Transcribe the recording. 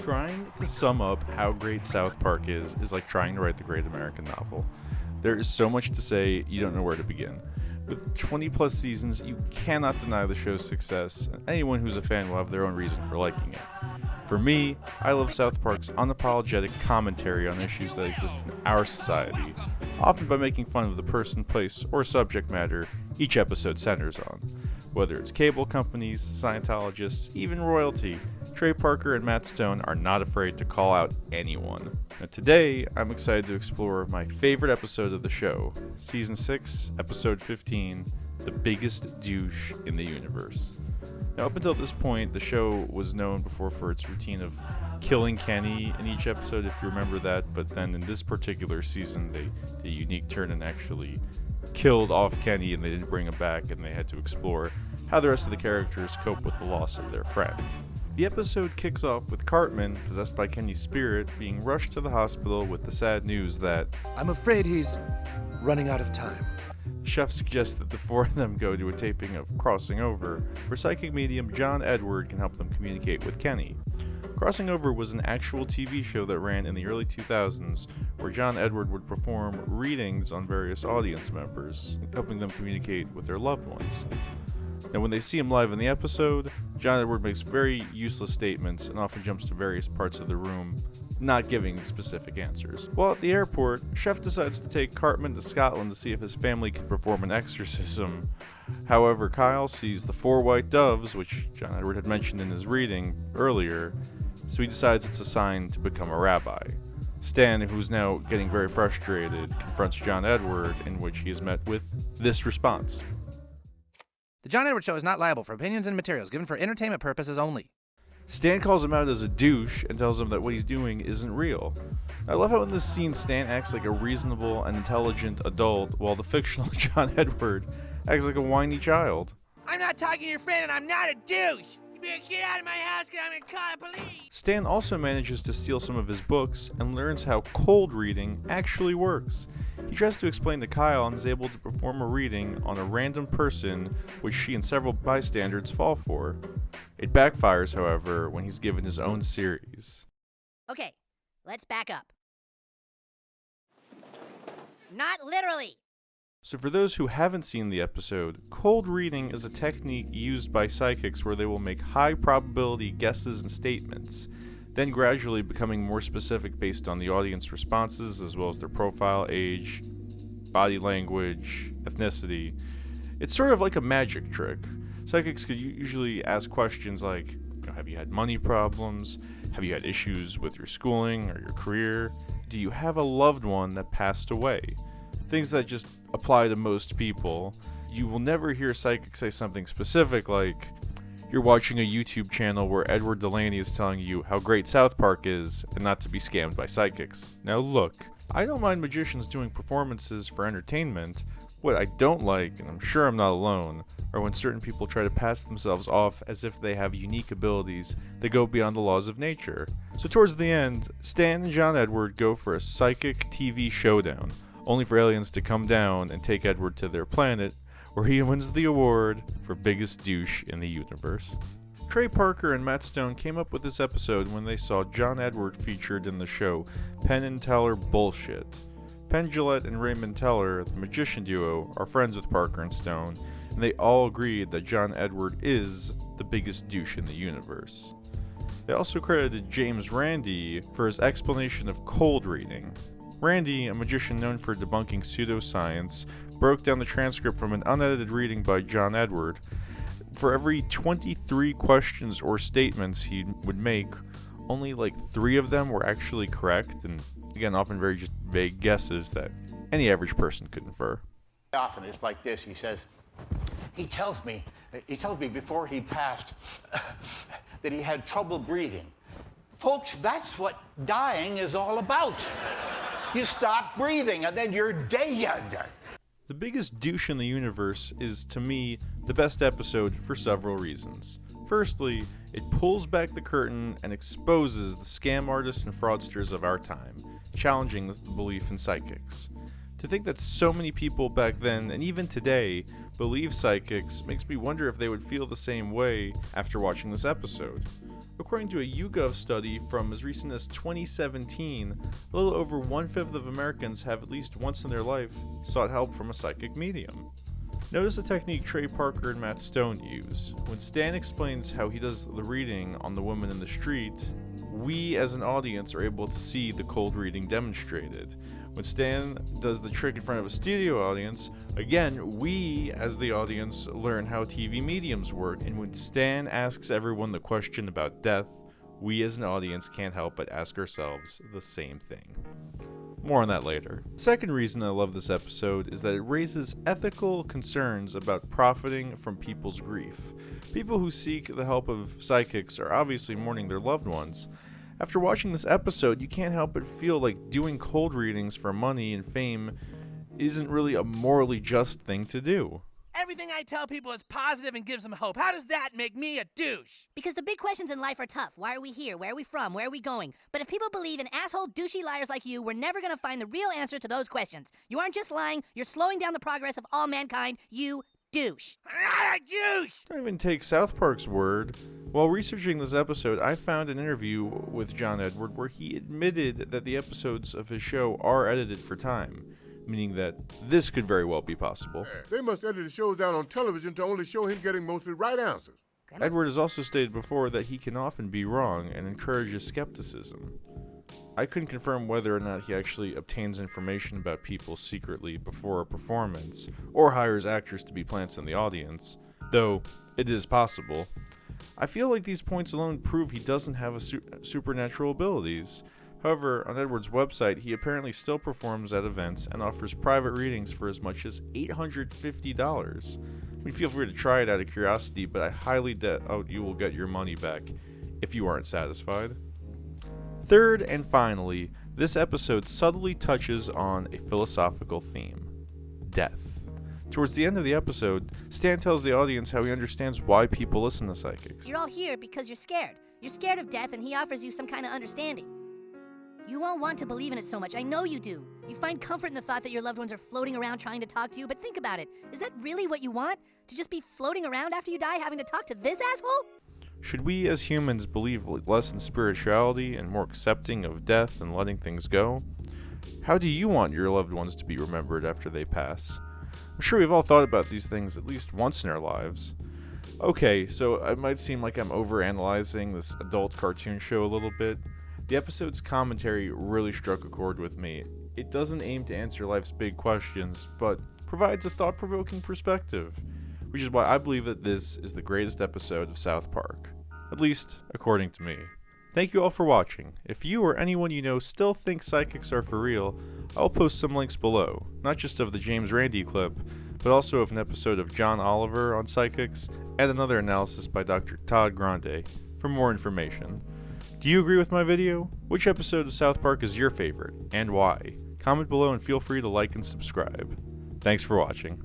Trying to sum up how great South Park is like trying to write the great American novel. There is so much to say, you don't know where to begin. With 20 plus seasons, you cannot deny the show's success, and anyone who's a fan will have their own reason for liking it. For me, I love South Park's unapologetic commentary on issues that exist in our society, often by making fun of the person, place, or subject matter each episode centers on. Whether it's cable companies, Scientologists, even royalty, Trey Parker and Matt Stone are not afraid to call out anyone. Now today, I'm excited to explore my favorite episode of the show, Season 6, Episode 15, The Biggest Douche in the Universe. Now up until this point, the show was known before for its routine of killing Kenny in each episode, if you remember that, but then in this particular season, they did a unique turn and actually killed off Kenny and they didn't bring him back, and they had to explore how the rest of the characters cope with the loss of their friend. The episode kicks off with Cartman, possessed by Kenny's spirit, being rushed to the hospital with the sad news that I'm afraid he's running out of time. Chef suggests that the four of them go to a taping of Crossing Over, where psychic medium John Edward can help them communicate with Kenny. Crossing Over was an actual TV show that ran in the early 2000s, where John Edward would perform readings on various audience members, helping them communicate with their loved ones. Now, when they see him live in the episode, John Edward makes very useless statements and often jumps to various parts of the room, not giving specific answers. While at the airport, Chef decides to take Cartman to Scotland to see if his family can perform an exorcism. However, Kyle sees the four white doves, which John Edward had mentioned in his reading earlier, so he decides it's a sign to become a rabbi. Stan, who's now getting very frustrated, confronts John Edward, in which he is met with this response. The John Edward Show is not liable for opinions and materials given for entertainment purposes only. Stan calls him out as a douche and tells him that what he's doing isn't real. I love how in this scene Stan acts like a reasonable and intelligent adult, while the fictional John Edward acts like a whiny child. I'm not talking to your friend and I'm not a douche! You better get out of my house because I'm going to call the police! Stan also manages to steal some of his books and learns how cold reading actually works. He tries to explain to Kyle and is able to perform a reading on a random person, which she and several bystanders fall for. It backfires, however, when he's given his own series. Okay, let's back up. Not literally! So for those who haven't seen the episode, cold reading is a technique used by psychics where they will make high probability guesses and statements, then gradually becoming more specific based on the audience responses as well as their profile, age, body language, ethnicity. It's sort of like a magic trick. Psychics could usually ask questions like, have you had money problems? Have you had issues with your schooling or your career? Do you have a loved one that passed away? Things that just apply to most people. You will never hear psychics say something specific like, you're watching a YouTube channel where Edward Delaney is telling you how great South Park is and not to be scammed by psychics. Now look, I don't mind magicians doing performances for entertainment. What I don't like, and I'm sure I'm not alone, are when certain people try to pass themselves off as if they have unique abilities that go beyond the laws of nature. So towards the end, Stan and John Edward go for a psychic TV showdown, only for aliens to come down and take Edward to their planet, where he wins the award for biggest douche in the universe. Trey Parker and Matt Stone came up with this episode when they saw John Edward featured in the show Penn and Teller Bullshit. Penn Jillette and Raymond Teller, the magician duo, are friends with Parker and Stone, and they all agreed that John Edward is the biggest douche in the universe. They also credited James Randi for his explanation of cold reading. Randi, a magician known for debunking pseudoscience, broke down the transcript from an unedited reading by John Edward. For every 23 questions or statements he would make, only like 3 of them were actually correct, and again, often very just vague guesses that any average person could infer. Often it's like this. He says, he tells me before he passed that he had trouble breathing. Folks, that's what dying is all about. You stop breathing and then you're dead. The Biggest Douche in the Universe is, to me, the best episode for several reasons. Firstly, it pulls back the curtain and exposes the scam artists and fraudsters of our time, challenging the belief in psychics. To think that so many people back then, and even today, believe psychics makes me wonder if they would feel the same way after watching this episode. According to a YouGov study from as recent as 2017, a little over 1/5 of Americans have at least once in their life sought help from a psychic medium. Notice the technique Trey Parker and Matt Stone use. When Stan explains how he does the reading on the woman in the street, we as an audience are able to see the cold reading demonstrated. When Stan does the trick in front of a studio audience, again, we as the audience learn how TV mediums work. And when Stan asks everyone the question about death, we as an audience can't help but ask ourselves the same thing. More on that later. The second reason I love this episode is that it raises ethical concerns about profiting from people's grief. People who seek the help of psychics are obviously mourning their loved ones. After watching this episode, you can't help but feel like doing cold readings for money and fame isn't really a morally just thing to do. Everything I tell people is positive and gives them hope. How does that make me a douche? Because the big questions in life are tough. Why are we here? Where are we from? Where are we going? But if people believe in asshole, douchey liars like you, we're never going to find the real answer to those questions. You aren't just lying, you're slowing down the progress of all mankind, you douche. I'm not a douche! Don't even take South Park's word. While researching this episode, I found an interview with John Edward where he admitted that the episodes of his show are edited for time, meaning that this could very well be possible. They must edit the shows down on television to only show him getting mostly right answers. Edward has also stated before that he can often be wrong and encourages skepticism. I couldn't confirm whether or not he actually obtains information about people secretly before a performance, or hires actors to be plants in the audience, though it is possible. I feel like these points alone prove he doesn't have supernatural abilities. However, on Edward's website, he apparently still performs at events and offers private readings for as much as $850. I mean, feel free to try it out of curiosity, but I highly doubt you will get your money back if you aren't satisfied. Third and finally, this episode subtly touches on a philosophical theme: death. Towards the end of the episode, Stan tells the audience how he understands why people listen to psychics. You're all here because you're scared. You're scared of death, and he offers you some kind of understanding. You won't want to believe in it so much. I know you do. You find comfort in the thought that your loved ones are floating around trying to talk to you, but think about it. Is that really what you want? To just be floating around after you die having to talk to this asshole? Should we as humans believe less in spirituality and more accepting of death and letting things go? How do you want your loved ones to be remembered after they pass? I'm sure we've all thought about these things at least once in our lives. Okay, so it might seem like I'm overanalyzing this adult cartoon show a little bit. The episode's commentary really struck a chord with me. It doesn't aim to answer life's big questions, but provides a thought-provoking perspective, which is why I believe that this is the greatest episode of South Park, at least according to me. Thank you all for watching. If you or anyone you know still think psychics are for real, I'll post some links below, not just of the James Randi clip, but also of an episode of John Oliver on psychics and another analysis by Dr. Todd Grande for more information. Do you agree with my video? Which episode of South Park is your favorite, and why? Comment below and feel free to like and subscribe. Thanks for watching.